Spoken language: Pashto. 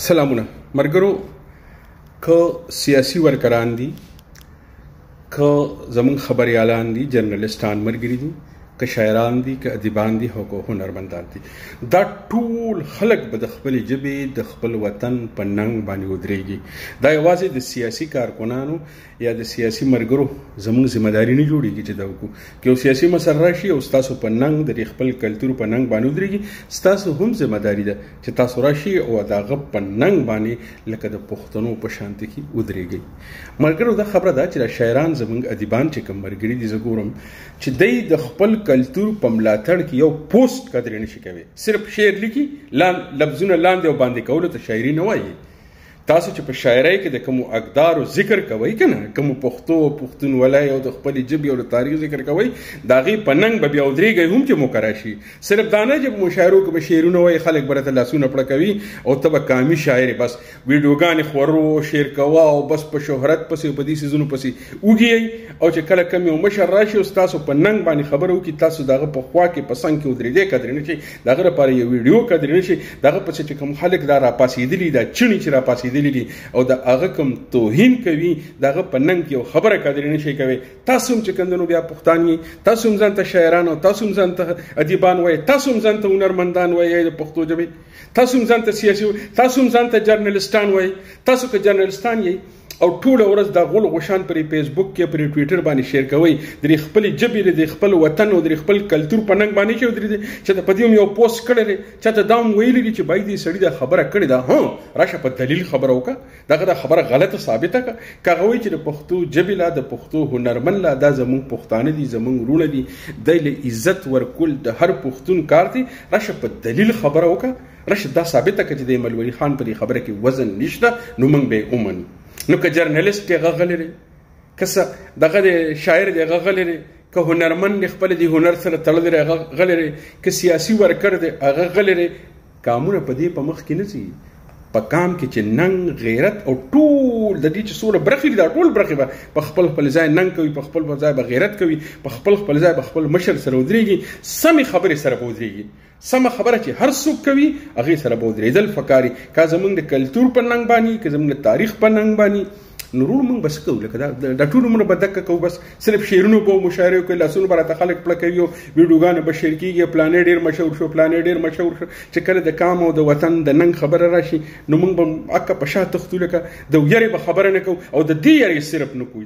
سلامونه مرګرو که سیاسي ورکران دي که زمون خبريالان دي جرنالستان مرګري دي که شاعران دي که ادیبان دي او که هنرمندان دي دا ټول خلک به د خپل ژبې د خپل وطن په ننګ باندې ودرېږي. دا یوازې د سیاسي کارکنانو یا د سیاسي مرګرو زموږ ذمہداري نه جوړیږي چې دا وکړو. که یو سیاسي مسله راشي او ستاسو په ننګ د خپل کلتور په ننګ باندې ودرېږي ستاسو هم ذمہداري ده چې تاسو راشي او د هغه په ننګ باندې لکه د پښتنو په شانتي کې ودرېږي. مرګرو دا خبره ده چې د شاعران زموږ ادیبان چې کوم مرګري دي زه ګورم چې دوی د خپل کلتور په ملاتړ کې یو پوسټ قدر نشي کوي. صرف شعر لیکي لفظونه لاندې او باندې کولو ته شاعري نه وایي. تاسو چې په شاعرۍ کې د کوم اقدار او ذکر کوي کنه کوم پښتو او پښتونولۍ او د خپل ژبې او د تاریخ ذکر کوي دا غي پننګ به بیا ودرېږي هم چې مکراشي. صرف دانه چې مشاعرو کې به شعرونه وایي خلک برته لاسونه پړه کوي او تبه کامي شاعر بس ویډیوګان خورو شعر کوا او بس په شهرت پسې په دې سيزونو پسې وګي او چې کله کم یو مشر راشي او تاسو په ننګ باندې خبرو کې تاسو دغه په خوا کې پسنګ کې ودرېږي قدر نه شي دغه لپاره یو ویډیو قدر نه شي دغه پسې چې کوم خلک دا را پاسېدلی دا چڼي چې را پاسېدلی او د هغه کوم توهین کوي دغه په ننګ یو خبره قدر نه شي کوي. تاسو هم چې کندنو بیا پښتاني تاسو هم ځان ته شاعران او تاسو هم ځان ته ادیبان وایي تاسو هم ځان ته هنرمندان وایي د پښتو ژبې تاسو هم ځان ته سیاسي تاسو هم ځان ته جرنالستان وایي. تاسو که جرنالستان یې او ټول ورځ د غول غشان پر فیسبوک کې پر ټوئیټر باندې شیر کوي د خپل ژبې د خپل وطن او د خپل کلتور په ننګ باندې چې ودرې چې د پدیوم یو پوسټ کړی چې ته داوم ویلي چې باید دې سړی د خبره کړې ده ها راشه په دلیل خبره وکړه دغه د خبره غلطه ثابته کړه کاغوي چې د پښتو ژبې لا د پښتو هنرمن لا د زمون پښتانه دي زمون رونه دي د عزت ورکول د هر پښتون کار دي راشه په دلیل خبره وکړه راشه دا ثابته کړه چې د ملوی خان په خبره کې وزن نشته نو موږ به اومن. نو که جرنالست دی هغه غلی دی که دغه د شاعر دی هغه غلی دی که هنرمند دی خپل دی هنر سره تړلی دی هغه غلی دی که سیاسي ورکر دی هغه غلی دی. کامونه په دې په مخ کې نه ځي په کام کې چې ننګ غیرت او ټول د دې چې څومره برخې دي دا ټول برخې به په خپل ځای ننګ کوي په خپل ځای به غیرت کوي په خپل ځای به خپل مشر سره ودرېږي سمې خبرې سره به ودرېږي. سمه خبره چې هر څوک کوي هغې سره به ودرېدل فکاري که زموږ د کلتور په ننګ باندې که زموږ د تاریخ په ننګ باندې نو موږ بس کوو لکه دا ټول عمر به دکه کوو بس صرف شعرونو به مشاعرې کوي لاسونو به راته خلک پړه کوي او ویډیوګانې به شیر کېږي پلانې ډېر مشهور شو پلانې ډېر مشهور شو چې کله د کام او د وطن د ننګ خبره راشي نو موږ به اکه په شا تختو لکه د یارې به خبره نه کوو او د دې یارې صرف نه کوو.